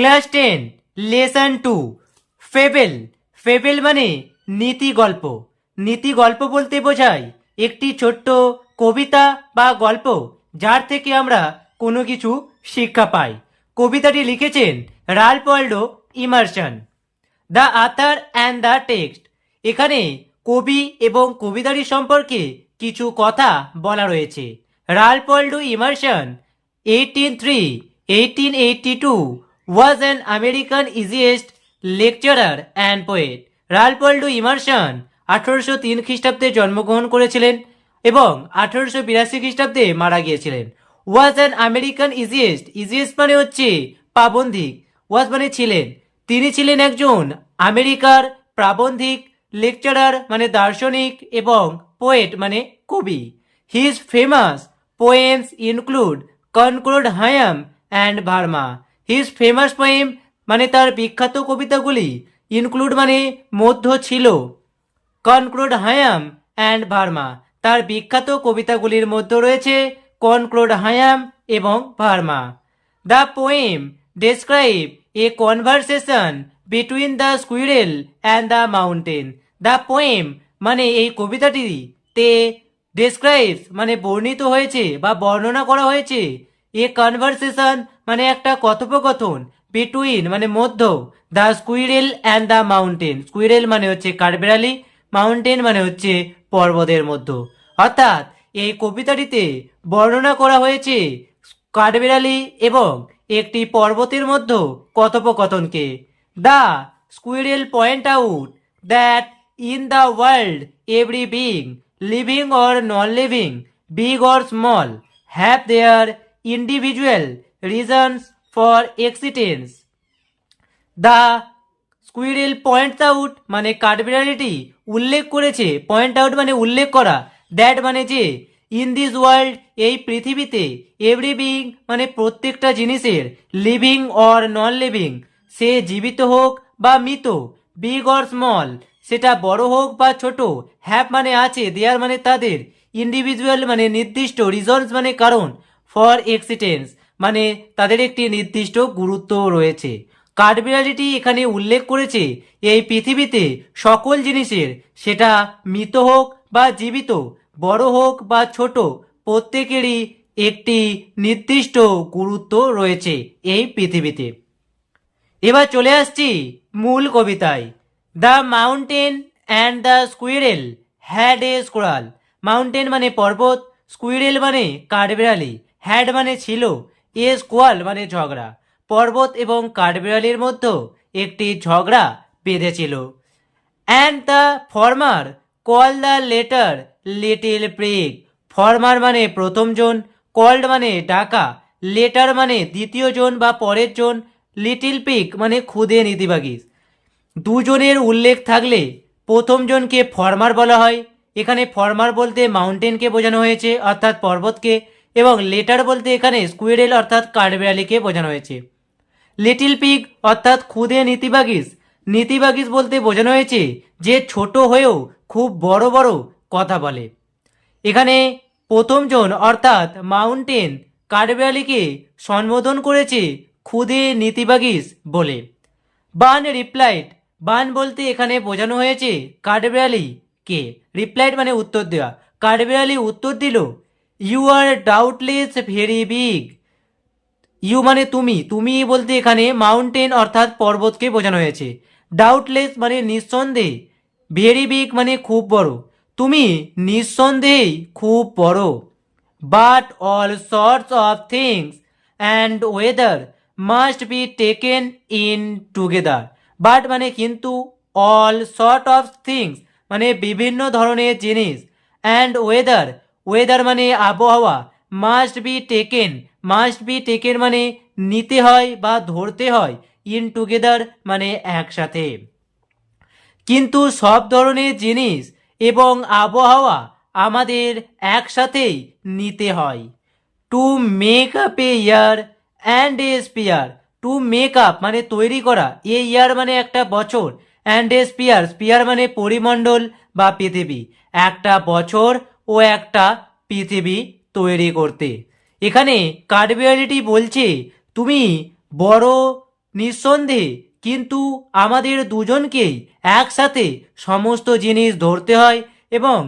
Class 10 lesson 2 fable. Fable মানে নীতি গল্প। নীতি গল্প বলতে বোঝায় একটি ছোট্ট কবিতা বা গল্প যার থেকে আমরা কোনো কিছু শিক্ষা পাই। কবিতাটি লিখেছেন Ralph Waldo Emerson. The author and the text. এখানে কবি এবং কবিতাটি সম্পর্কে কিছু কথা বলা রয়েছে। Ralph Waldo Emerson 1882 was an American essayist, lecturer and poet. Ralph Waldo Emerson 1803 খ্রিস্টাব্দে জন্মগ্রহণ করেছিলেন এবং 1882 খ্রিস্টাব্দে মারা গিয়েছিলেন। Was an American essayist. Essayist মানে হচ্ছে প্রাবন্ধিক। ওয়াজ মানে ছিলেন। তিনি ছিলেন একজন আমেরিকার প্রাবন্ধিক, লেকচারার মানে দার্শনিক এবং পোয়েট মানে কবি। His famous poems include Concord Hymn and Brahma. His famous poem মানে তার বিখ্যাত কবিতাগুলি, ইনক্লুড মানে মধ্য ছিল, কনক্লুড হায়াম অ্যান্ড ভার্মা তার বিখ্যাত কবিতাগুলির মধ্যে রয়েছে কনক্লুড হায়াম এবং Verma. The poem describe a conversation between the squirrel and the mountain. The poem মানে এই কবিতাটি তে ডেসক্রাইবস মানে বর্ণিত হয়েছে বা বর্ণনা করা হয়েছে এ কনভারসেশন মানে একটা কথোপকথন, বিটুইন মানে মধ্য, the squirrel and the mountain. Squirrel মানে হচ্ছে কাঠবিড়ালি, মাউন্টেন মানে হচ্ছে পর্বতের মধ্যে। অর্থাৎ এই কবিতাটিতে বর্ণনা করা হয়েছে কাঠবিড়ালি এবং একটি পর্বতের মধ্যে কথোপকথনকে। The squirrel point out that in the world every being, living or non living, big or small, have their individual reasons for existence. The squirrel points out মানে কাঠবিড়ালিটি উল্লেখ করেছে, পয়েন্ট আউট মানে উল্লেখ করা, দ্যাট মানে যে, ইন দিস ওয়ার্ল্ড এই পৃথিবীতে, এভরি বিং মানে প্রত্যেকটা জিনিসের, লিভিং অর নন লিভিং সে জীবিত হোক বা মৃত, বিগ অর স্মল সেটা বড় হোক বা ছোট, হ্যাভ মানে আছে, দেয়ার মানে তাদের, ইন্ডিভিজুয়াল মানে নির্দিষ্ট, রিজনস মানে কারণ, ফর এক্সিস্টেন্স মানে তাদের একটি নির্দিষ্ট গুরুত্ব রয়েছে। কাঠবিড়ালিটি এখানে উল্লেখ করেছে এই পৃথিবীতে সকল জিনিসের, সেটা মৃত হোক বা জীবিত, বড় হোক বা ছোট, প্রত্যেকেরই একটি নির্দিষ্ট গুরুত্ব রয়েছে এই পৃথিবীতে। এবার চলে আসছি মূল কবিতায়। The mountain and the squirrel had a quarrel. Mountain মানে পর্বত, স্কুইরেল মানে কাঠবিড়ালি, হ্যাড মানে ছিল, এ স্কোয়াল মানে ঝগড়া। পর্বত এবং কাঠবিড়ালির মধ্যে একটি ঝগড়া বেঁধেছিল। And the former call the latter little prig. Former মানে প্রথমজন, কল্ড মানে ডাকা, লেটার মানে দ্বিতীয় জন বা পরের জন, লিটিল পিগ মানে ক্ষুদে নীতিবাগীশ। দুজনের উল্লেখ থাকলে প্রথম জনকে ফর্মার বলা হয়। এখানে ফর্মার বলতে মাউন্টেনকে বোঝানো হয়েছে অর্থাৎ পর্বতকে, এবং লেটার বলতে এখানে স্কুইরেল অর্থাৎ কাঠবিড়ালিকে বোঝানো হয়েছে। লিটিল পিগ অর্থাৎ ক্ষুদে নীতিবাগীশ, নীতিবাগীশ বলতে বোঝানো হয়েছে যে ছোট হয়েও খুব বড় বড় কথা বলে। এখানে প্রথমজন অর্থাৎ মাউন্টেন কাঠবিড়ালিকে সম্বোধন করেছে ক্ষুদে নীতিবাগীশ বলে। বান রিপ্লাইড, বান বলতে এখানে বোঝানো হয়েছে কাঠবিড়ালি কে, রিপ্লাইড মানে উত্তর দেওয়া। কাঠবিড়ালি উত্তর দিল, you are doubtless very big. You মানে তুমি, তুমি বলতে এখানে মাউন্টেন অর্থাৎ পর্বতকে বোঝানো হয়েছে। ডাউটলেস মানে নিঃসন্দেহে, ভেরি বিগ মানে খুব বড়, তুমি নিঃসন্দেহেই খুব বড়। But all sorts of things and weather must be taken in together. But মানে কিন্তু, অল সর্ট অফ থিংস মানে বিভিন্ন ধরনের জিনিস, অ্যান্ড ওয়েদার, ওয়েদার মানে আবহাওয়া, must be taken, must be taken মানে নিতে হয় বা ধরতে হয়, ইন টুগেদার মানে একসাথে। কিন্তু সব ধরনের জিনিস এবং আবহাওয়া আমাদের একসাথেই নিতে হয়। To make up A year and a spear. To make up মানে তৈরি করা, এ ইয়ার মানে একটা বছর, অ্যান্ড এ স্পিয়ার, স্পিয়ার মানে পরিমণ্ডল বা পৃথিবী, একটা বছর ও একটা পৃথিবী তৈরি করতে। এখানে কাঠবিড়ালিটি বলছে তুমি বড় নিঃসন্দেহে, কিন্তু আমাদের দুজনকেই একসাথে সমস্ত জিনিস ধরতে হয় এবং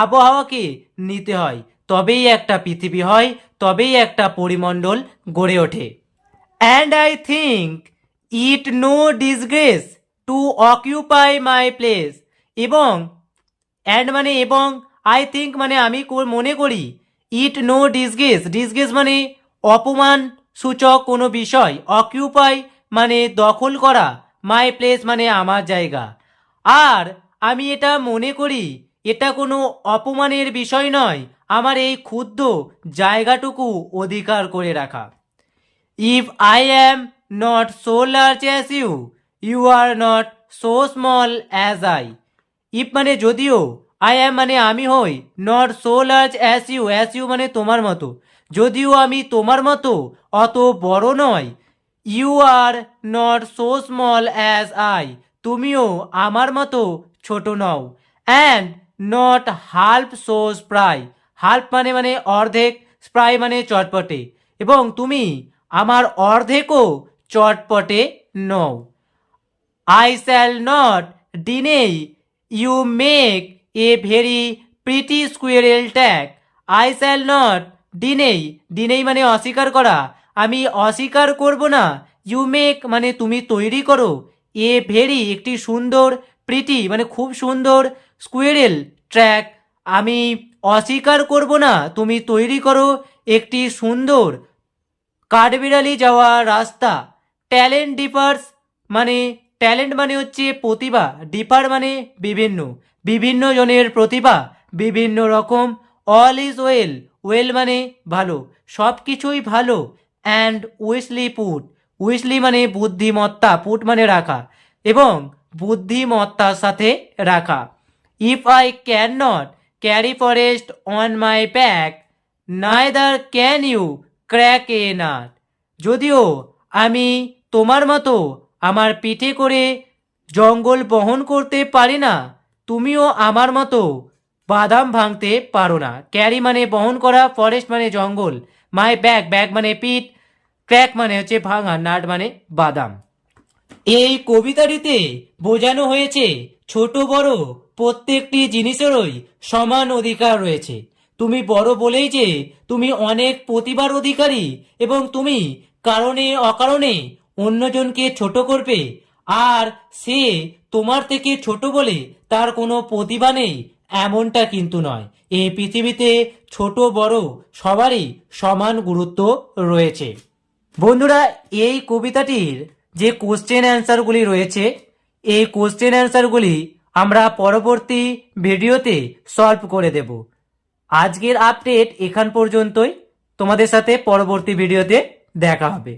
আবহাওয়াকে নিতে হয়, তবেই একটা পৃথিবী হয়, তবেই একটা পরিমণ্ডল গড়ে ওঠে। And I think it no disgrace to occupy my place. এবং অ্যান্ড মানে এবং, আই থিঙ্ক মানে আমি মনে করি, ইট নো ডিসগ্রেস, ডিসগ্রেস মানে অপমান সূচক কোনো বিষয়, অকিউপাই মানে দখল করা, মাই প্লেস মানে আমার জায়গা। আর আমি এটা মনে করি এটা কোনো অপমানের বিষয় নয়, আমার এই ক্ষুদ্র জায়গাটুকু অধিকার করে রাখা। If I am not so large as you, you are not so small as I. If মানে যদিও, আই অ্যাম মানে আমি হই, not so large as you মানে তোমার মতো, যদিও আমি তোমার মতো অত বড় নয়, you are not so small as I, তুমিও আমার মতো ছোট নও, and not half so spry, half মানে অর্ধেক, স্প্রাই মানে চটপটে, এবং তুমি আমার অর্ধেকও চটপটে নও। I shall not deny you make a very pretty squirrel tag. I shall not deny, deny মানে অস্বীকার করা, আমি অস্বীকার করব না, you make মানে তুমি তৈরি করো, a very একটি সুন্দর, প্রিটি মানে খুব সুন্দর, স্কুইরেল ট্র্যাক আমি অস্বীকার করব না তুমি তৈরি করো একটি সুন্দর কাঠবিড়ালি যাওয়া রাস্তা। ট্যালেন্ট ডিফার্স মানে, ট্যালেন্ট মানে হচ্ছে প্রতিভা, ডিফার মানে বিভিন্ন, বিভিন্ন জনের প্রতিভা বিভিন্ন রকম। অল ইজ ওয়েল, ওয়েল মানে ভালো, সব কিছুই ভালো। অ্যান্ড উইসলি পুট, উইসলি মানে বুদ্ধিমত্তা, পুট মানে রাখা, এবং বুদ্ধিমত্তার সাথে রাখা। If I can not carry forest on my back, neither can you crack a nut. যদিও আমি তোমার মতো আমার পিঠে করে জঙ্গল বহন করতে পারি না, তুমিও আমার মতো বাদাম ভাঙতে পারো না। ক্যারি মানে বহন করা, ফরেস্ট মানে জঙ্গল, মাই ব্যাগ, ব্যাগ মানে পিঠ, ক্র্যাক মানে হচ্ছে ভাঙা, নাট মানে বাদাম। এই কবিতাটিতে বোঝানো হয়েছে ছোট বড় প্রত্যেকটি জিনিসেরই সমান অধিকার রয়েছে। তুমি বড় বলেই যে তুমি অনেক প্রতিভার অধিকারী, এবং তুমি কারণে অকারণে অন্যজনকে ছোট করবে, আর সে তোমার থেকে ছোট বলে তার কোনো প্রতিভা নেই, এমনটা কিন্তু নয়। এই পৃথিবীতে ছোট বড় সবারই সমান গুরুত্ব রয়েছে। বন্ধুরা, এই কবিতাটির যে কোশ্চেন অ্যান্সারগুলি রয়েছে, এই কোশ্চেন অ্যান্সারগুলি আমরা পরবর্তী ভিডিওতে সলভ করে দেব। আজকের আপডেট এখান পর্যন্তই, তোমাদের সাথে পরবর্তী ভিডিওতে দেখা হবে।